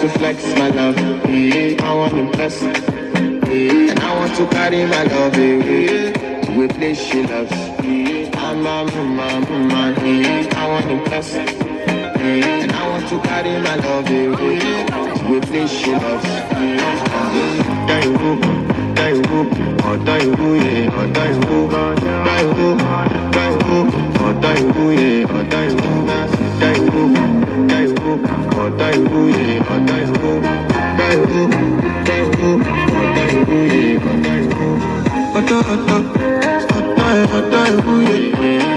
to flex my love. I want to impress. And I want to carry my love to a place she loves. I'm a man. I want to impress. And I want to carry my love to a place she loves.